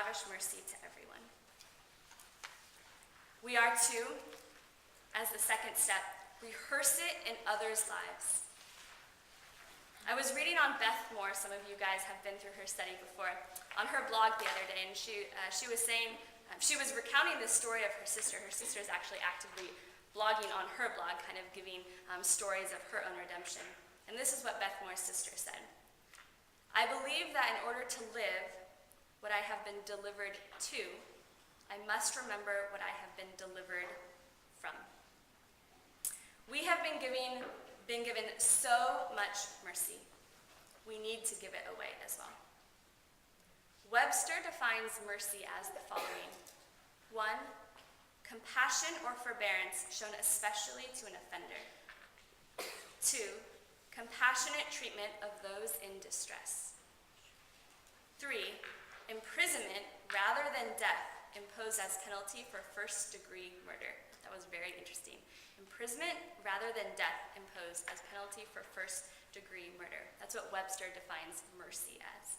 lavish mercy to everyone. We are to, as the second step, rehearse it in others' lives. I was reading on Beth Moore, some of you guys have been through her study before, on her blog the other day, and she was saying, she was recounting the story of her sister. Her sister is actually actively blogging on her blog, kind of giving stories of her own redemption. And this is what Beth Moore's sister said. I believe that in order to live what I have been delivered to, I must remember what I have been delivered from. We have been given so much mercy. We need to give it away as well. Webster defines mercy as the following. 1, compassion or forbearance shown especially to an offender. 2, compassionate treatment of those in distress. 3, imprisonment rather than death imposed as penalty for first-degree murder. That was very interesting. Imprisonment rather than death imposed as penalty for first-degree murder. That's what Webster defines mercy as.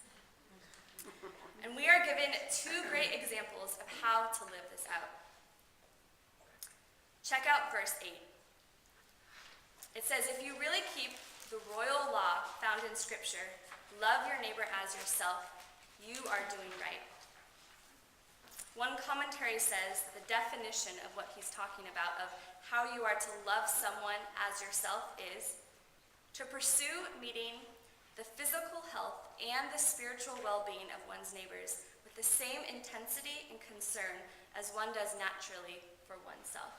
And we are given 2 great examples of how to live this out. Check out verse 8. It says, if you really keep the royal law found in Scripture, love your neighbor as yourself, you are doing right. One commentary says the definition of what he's talking about, of how you are to love someone as yourself, is to pursue meeting the physical health and the spiritual well-being of one's neighbors with the same intensity and concern as one does naturally for oneself.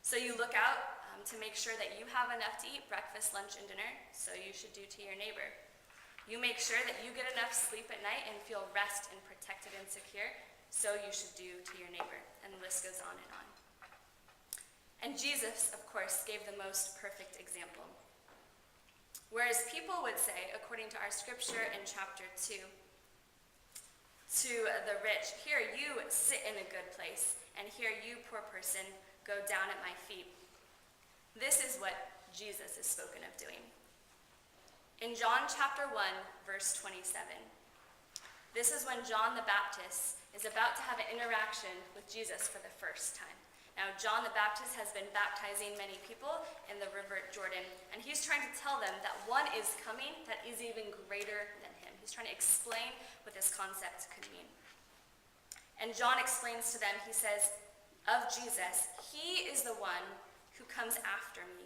So you look out to make sure that you have enough to eat breakfast, lunch, and dinner, so you should do to your neighbor. You make sure that you get enough sleep at night and feel rest and protected and secure, so you should do to your neighbor. And the list goes on and on. And Jesus, of course, gave the most perfect example. Whereas people would say, according to our scripture in chapter 2, to the rich, here you sit in a good place, and here you, poor person, go down at my feet. This is what Jesus is spoken of doing. In John chapter 1, verse 27, this is when John the Baptist is about to have an interaction with Jesus for the first time. Now, John the Baptist has been baptizing many people in the river Jordan, and he's trying to tell them that one is coming that is even greater than him. He's trying to explain what this concept could mean. And John explains to them, he says, of Jesus, he is the one who comes after me,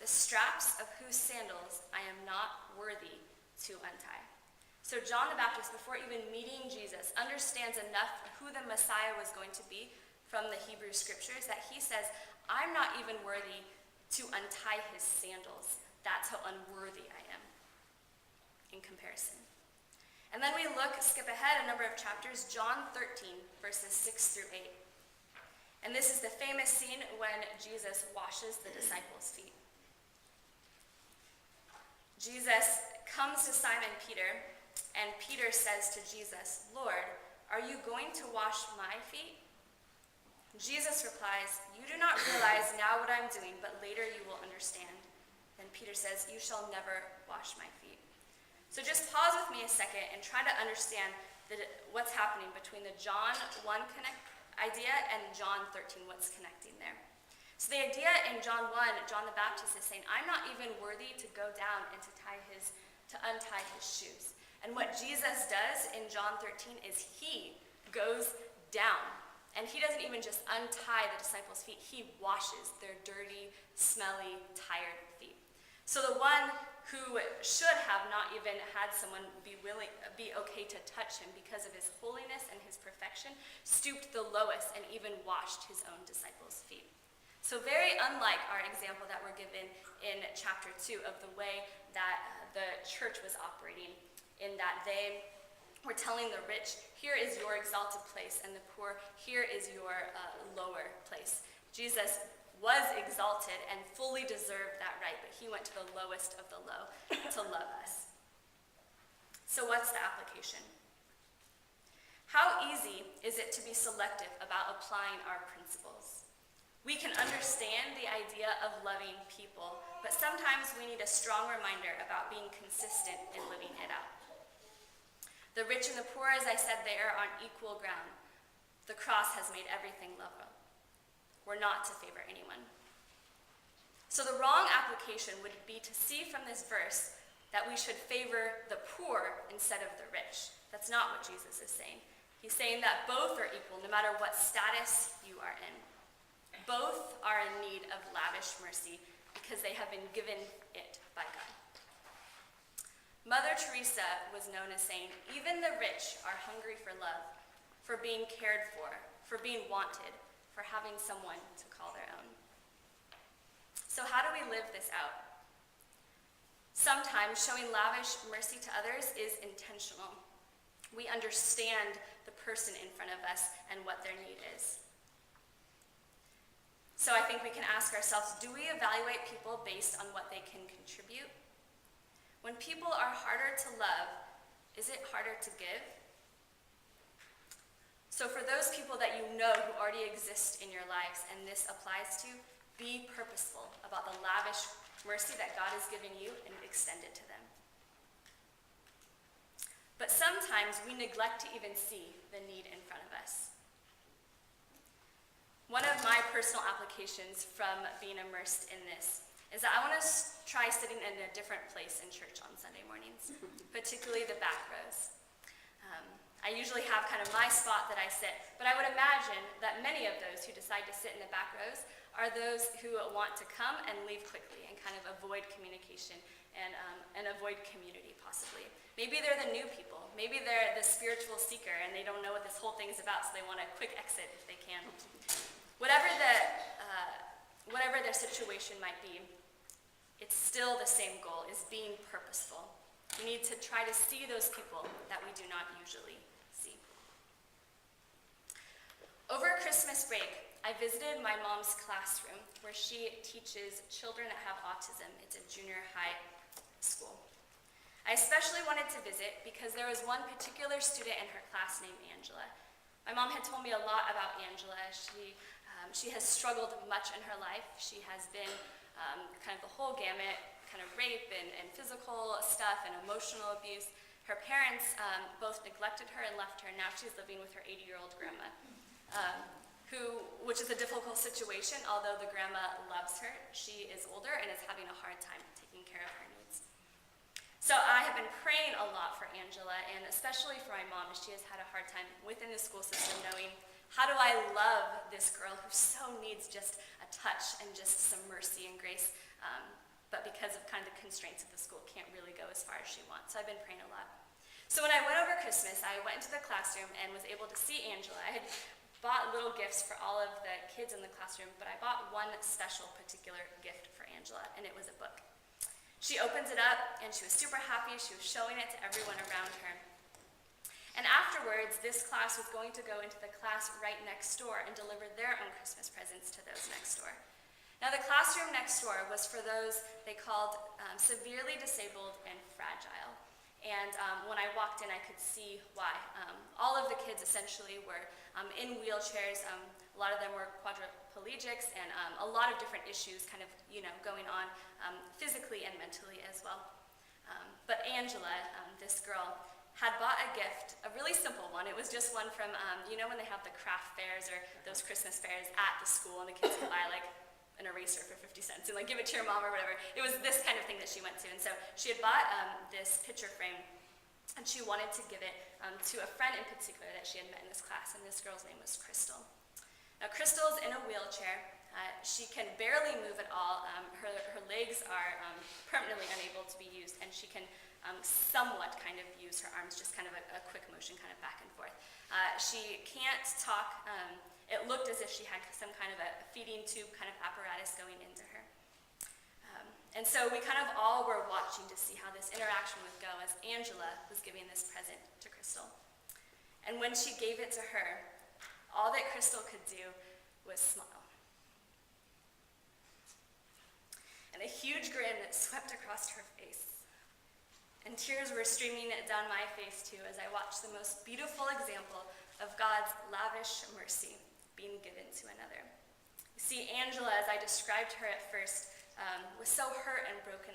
the straps of whose sandals I am not worthy to untie. So John the Baptist, before even meeting Jesus, understands enough who the Messiah was going to be from the Hebrew scriptures that he says, I'm not even worthy to untie his sandals. That's how unworthy I am in comparison. And then we skip ahead a number of chapters, John 13, verses 6 through 8. And this is the famous scene when Jesus washes the disciples' feet. Jesus comes to Simon Peter, and Peter says to Jesus, Lord, are you going to wash my feet? Jesus replies, you do not realize now what I'm doing, but later you will understand. Then Peter says, you shall never wash my feet. So just pause with me a second and try to understand what's happening between the John 1 idea and John 13, what's connecting there. So the idea in John 1, John the Baptist is saying, I'm not even worthy to go down and to untie his shoes. And what Jesus does in John 13 is he goes down. And he doesn't even just untie the disciples' feet, he washes their dirty, smelly, tired feet. So the one who should have not even had someone be okay to touch him because of his holiness and his perfection, stooped the lowest and even washed his own disciples' feet. So very unlike our example that we're given in chapter 2 of the way that the church was operating, in that they were telling the rich, here is your exalted place, and the poor, here is your lower place. Jesus was exalted and fully deserved that right, but he went to the lowest of the low to love us. So what's the application? How easy is it to be selective about applying our principles? We can understand the idea of loving people, but sometimes we need a strong reminder about being consistent in living it out. The rich and the poor, as I said, they are on equal ground. The cross has made everything level. We're not to favor anyone. So the wrong application would be to see from this verse that we should favor the poor instead of the rich. That's not what Jesus is saying. He's saying that both are equal, no matter what status you are in. Both are in need of lavish mercy because they have been given it by God. Mother Teresa was known as saying, even the rich are hungry for love, for being cared for being wanted, for having someone to call their own. So how do we live this out? Sometimes showing lavish mercy to others is intentional. We understand the person in front of us and what their need is. So I think we can ask ourselves, do we evaluate people based on what they can contribute? When people are harder to love, is it harder to give? So for those people that you know who already exist in your lives, and this applies to, be purposeful about the lavish mercy that God has given you and extend it to them. But sometimes we neglect to even see the need in front of us. One of my personal applications from being immersed in this is that I want to try sitting in a different place in church on Sunday mornings, particularly the back rows. I usually have kind of my spot that I sit, but I would imagine that many of those who decide to sit in the back rows are those who want to come and leave quickly and kind of avoid communication and avoid community possibly. Maybe they're the new people. Maybe they're the spiritual seeker and they don't know what this whole thing is about, so they want a quick exit if they can. Whatever their situation might be, it's still the same goal, is being purposeful. We need to try to see those people that we do not usually see. Over Christmas break, I visited my mom's classroom where she teaches children that have autism. It's a junior high school. I especially wanted to visit because there was one particular student in her class named Angela. My mom had told me a lot about Angela. She has struggled much in her life. She has been kind of the whole gamut, kind of rape and physical stuff and emotional abuse. Her parents both neglected her and left her. Now she's living with her 80-year-old grandma, which is a difficult situation. Although the grandma loves her, she is older and is having a hard time taking care of her needs. So I have been praying a lot for Angela, and especially for my mom, as she has had a hard time within the school system knowing, how do I love this girl who so needs just a touch and just some mercy and grace, but because of kind of the constraints of the school, can't really go as far as she wants. So I've been praying a lot. So when I went over Christmas, I went into the classroom and was able to see Angela. I had bought little gifts for all of the kids in the classroom, but I bought one special particular gift for Angela, and it was a book. She opens it up, and she was super happy. She was showing it to everyone around her. And afterwards, this class was going to go into the class right next door and deliver their own Christmas presents to those next door. Now, the classroom next door was for those they called severely disabled and fragile. And when I walked in, I could see why. All of the kids essentially were in wheelchairs. A lot of them were quadriplegics, and a lot of different issues kind of, going on physically and mentally as well. But Angela, this girl, had bought a gift, a really simple one. It was just one from, when they have the craft fairs or those Christmas fairs at the school, and the kids can buy like an eraser for 50 cents and like give it to your mom or whatever. It was this kind of thing that she went to. And so she had bought this picture frame, and she wanted to give it to a friend in particular that she had met in this class, and this girl's name was Crystal. Now, Crystal's in a wheelchair. She can barely move at all. Her legs are permanently unable to be used, and she can somewhat kind of use her arms, just kind of a quick motion kind of back and forth. She can't talk. It looked as if she had some kind of a feeding tube kind of apparatus going into her. And so we kind of all were watching to see how this interaction would go as Angela was giving this present to Crystal. And when she gave it to her, all that Crystal could do was smile. And a huge grin swept across her face. And tears were streaming down my face too as I watched the most beautiful example of God's lavish mercy being given to another. You see, Angela, as I described her at first, was so hurt and broken